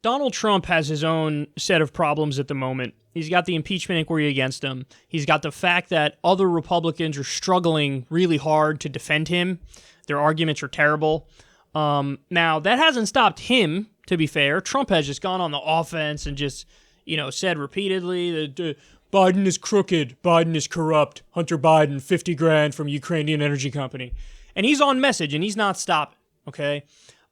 Donald Trump has his own set of problems at the moment. He's got the impeachment inquiry against him. He's got the fact that other Republicans are struggling really hard to defend him. Their arguments are terrible. Now, that hasn't stopped him, to be fair. Trump has just gone on the offense and just, said repeatedly that Biden is crooked, Biden is corrupt, Hunter Biden, 50 grand from Ukrainian energy company. And he's on message, and he's not stopping, okay?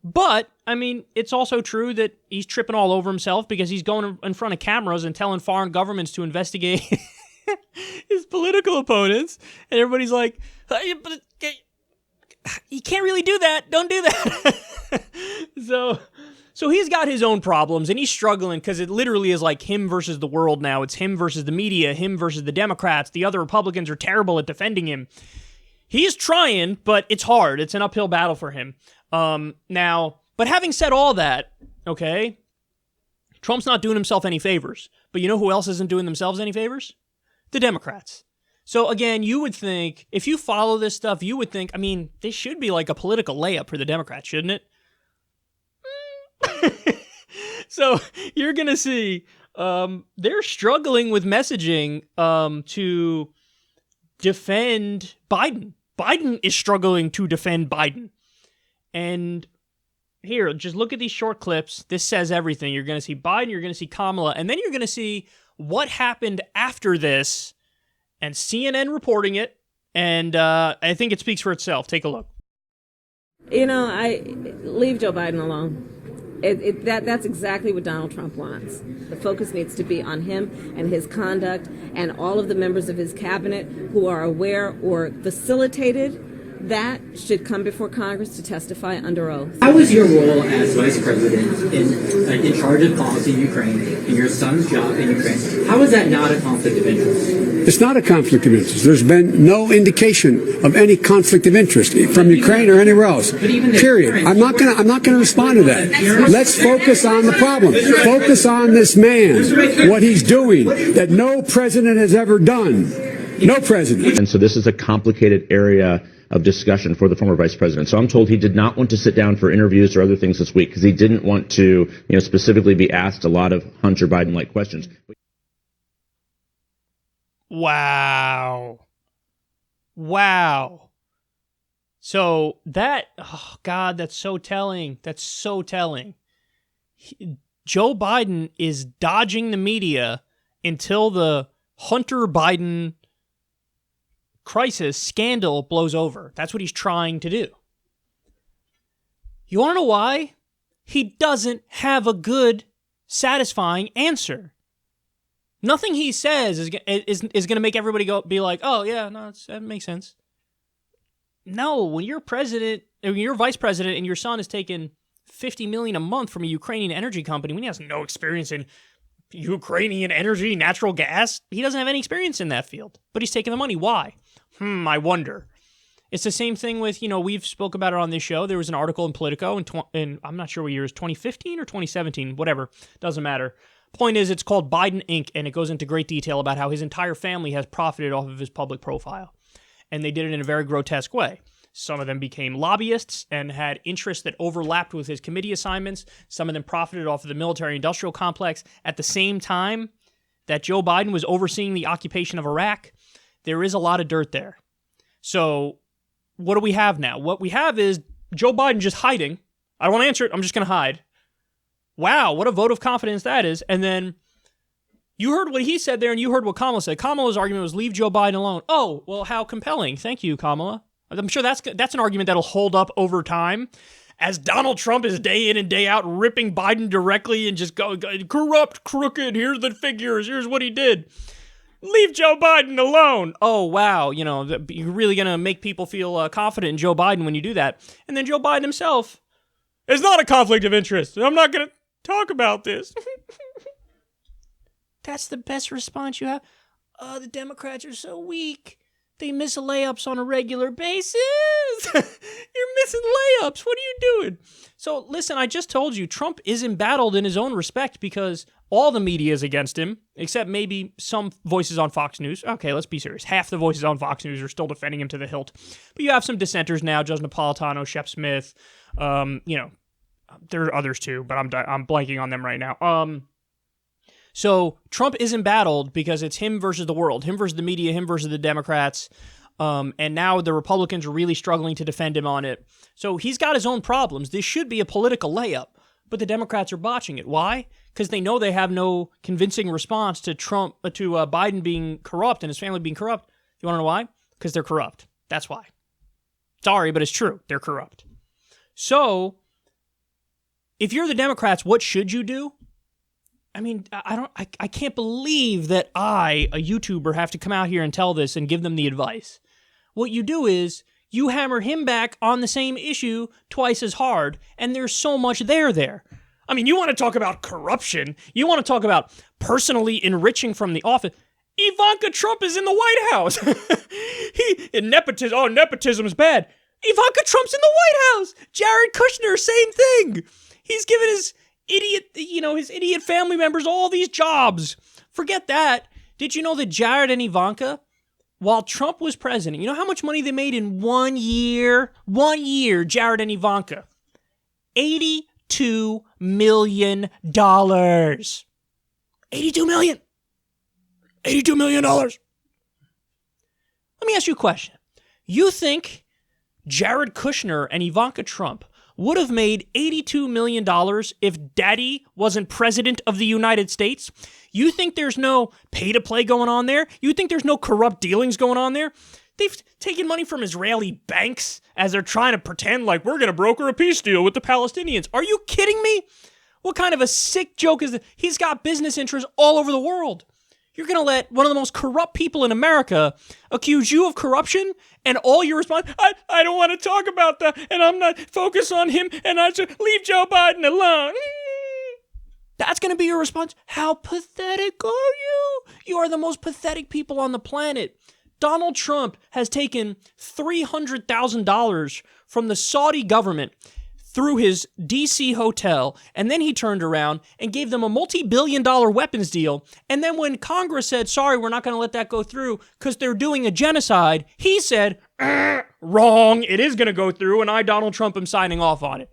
But, it's also true that he's tripping all over himself because he's going in front of cameras and telling foreign governments to investigate his political opponents. And everybody's like, you can't really do that. Don't do that. So he's got his own problems, and he's struggling because it literally is like him versus the world now. It's him versus the media, him versus the Democrats. The other Republicans are terrible at defending him. He's trying, but it's hard. It's an uphill battle for him. But having said all that, okay, Trump's not doing himself any favors. But you know who else isn't doing themselves any favors? The Democrats. So again, you would think, if you follow this stuff, you would think, this should be like a political layup for the Democrats, shouldn't it? So you're going to see they're struggling with messaging to defend Biden. Biden is struggling to defend Biden. And here, just look at these short clips. This says everything. You're going to see Biden, you're going to see Kamala, and then you're going to see what happened after this, and CNN reporting it, and I think it speaks for itself. Take a look. I leave Joe Biden alone. That's exactly what Donald Trump wants. The focus needs to be on him and his conduct, and all of the members of his cabinet who are aware or facilitated that should come before Congress to testify under oath. How is your role as vice president in charge of policy in Ukraine, in your son's job in Ukraine? How is that not a conflict of interest? It's not a conflict of interest. There's been no indication of any conflict of interest from Ukraine or anywhere else. Period. I'm not going to respond to that. Let's focus on the problem. Focus on this man, what he's doing that no president has ever done. No president. And so this is a complicated area of discussion for the former vice president. So I'm told he did not want to sit down for interviews or other things this week because he didn't want to, specifically be asked a lot of Hunter Biden-like questions. Wow. So that, oh God, that's so telling. Joe Biden is dodging the media until the Hunter Biden crisis, scandal blows over. That's what he's trying to do. You want to know why? He doesn't have a good, satisfying answer. Nothing he says is going to make everybody be like, oh yeah, no, that makes sense. No, when you're president, when you're vice president, and your son is taking $50 million a month from a Ukrainian energy company when he has no experience in Ukrainian energy, natural gas, he doesn't have any experience in that field. But he's taking the money. Why? I wonder. It's the same thing with, we've spoke about it on this show. There was an article in Politico in I'm not sure what year it is, 2015 or 2017, whatever, doesn't matter. Point is, it's called Biden Inc., and it goes into great detail about how his entire family has profited off of his public profile. And they did it in a very grotesque way. Some of them became lobbyists and had interests that overlapped with his committee assignments. Some of them profited off of the military-industrial complex. At the same time that Joe Biden was overseeing the occupation of Iraq, there is a lot of dirt there. So what do we have now? What we have is Joe Biden just hiding. I don't want to answer it. I'm just going to hide. Wow, what a vote of confidence that is. And then you heard what he said there, and you heard what Kamala said. Kamala's argument was leave Joe Biden alone. Oh, well, how compelling. Thank you, Kamala. I'm sure that's an argument that'll hold up over time as Donald Trump is day in and day out ripping Biden directly and just go corrupt, crooked, here's the figures, here's what he did. Leave Joe Biden alone. Oh, wow, you're really going to make people feel confident in Joe Biden when you do that. And then Joe Biden himself, it's not a conflict of interest. I'm not going to talk about this. That's the best response you have. Oh, the Democrats are so weak. They miss layups on a regular basis. You're missing layups. What are you doing? So listen, I just told you, Trump is embattled in his own respect because all the media is against him, except maybe some voices on Fox News. Okay, let's be serious. Half the voices on Fox News are still defending him to the hilt. But you have some dissenters now, Judge Napolitano, Shep Smith, There are others too, but I'm blanking on them right now. So Trump is embattled because it's him versus the world, him versus the media, him versus the Democrats. And now the Republicans are really struggling to defend him on it. So he's got his own problems. This should be a political layup, but the Democrats are botching it. Why? Because they know they have no convincing response to Biden being corrupt and his family being corrupt. You want to know why? Because they're corrupt. That's why. Sorry, but it's true. They're corrupt. So if you're the Democrats, what should you do? I mean, I can't believe that a YouTuber, have to come out here and tell this and give them the advice. What you do is you hammer him back on the same issue twice as hard, and there's so much there. I mean, you want to talk about corruption, you want to talk about personally enriching from the office. Ivanka Trump is in the White House. Nepotism is bad. Ivanka Trump's in the White House. Jared Kushner, same thing. He's given his idiot family members all these jobs. Forget that. Did you know that Jared and Ivanka, while Trump was president, you know how much money they made in 1 year? 1 year, Jared and Ivanka. $82 million. $82 million. $82 million. Let me ask you a question. You think Jared Kushner and Ivanka Trump would have made $82 million if Daddy wasn't president of the United States? You think there's no pay-to-play going on there? You think there's no corrupt dealings going on there? They've taken money from Israeli banks as they're trying to pretend like we're going to broker a peace deal with the Palestinians. Are you kidding me? What kind of a sick joke is that? He's got business interests all over the world. You're going to let one of the most corrupt people in America accuse you of corruption, and all your response, I don't want to talk about that, and I'm not focused on him, and I should leave Joe Biden alone. That's going to be your response? How pathetic are you? You are the most pathetic people on the planet. Donald Trump has taken $300,000 from the Saudi government through his D.C. hotel, and then he turned around and gave them a multi-billion-dollar weapons deal, and then when Congress said, sorry, we're not going to let that go through because they're doing a genocide, he said, wrong, it is going to go through, and I, Donald Trump, am signing off on it.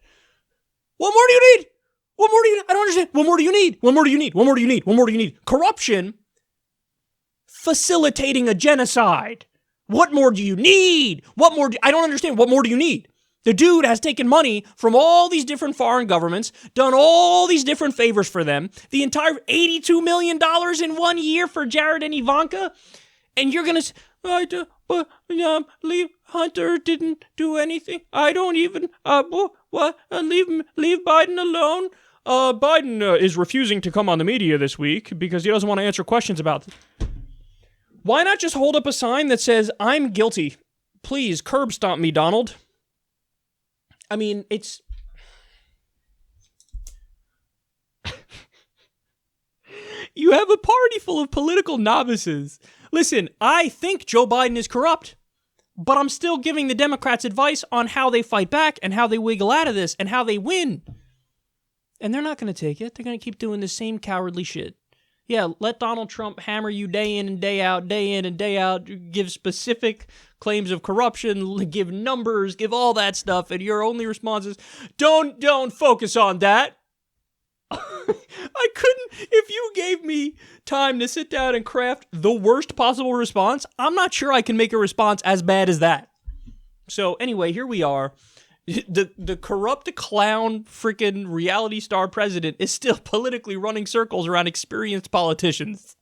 What more do you need? What more do you need? I don't understand. What more do you need? What more do you need? What more do you need? What more do you need? Corruption facilitating a genocide. What more do you need? I don't understand. What more do you need? The dude has taken money from all these different foreign governments, done all these different favors for them, the entire $82 million in 1 year for Jared and Ivanka, and you're going to say, leave Hunter didn't do anything. I don't even, leave Biden alone. Biden is refusing to come on the media this week because he doesn't want to answer questions about this. Why not just hold up a sign that says, I'm guilty. Please, curb stomp me, Donald. I mean, it's... You have a party full of political novices. Listen, I think Joe Biden is corrupt, but I'm still giving the Democrats advice on how they fight back and how they wiggle out of this and how they win. And they're not going to take it. They're going to keep doing the same cowardly shit. Yeah, let Donald Trump hammer you day in and day out, give specific claims of corruption, give numbers, give all that stuff, and your only response is, don't focus on that. I couldn't, if you gave me time to sit down and craft the worst possible response, I'm not sure I can make a response as bad as that. So anyway, here we are. The corrupt clown freaking reality star president is still politically running circles around experienced politicians.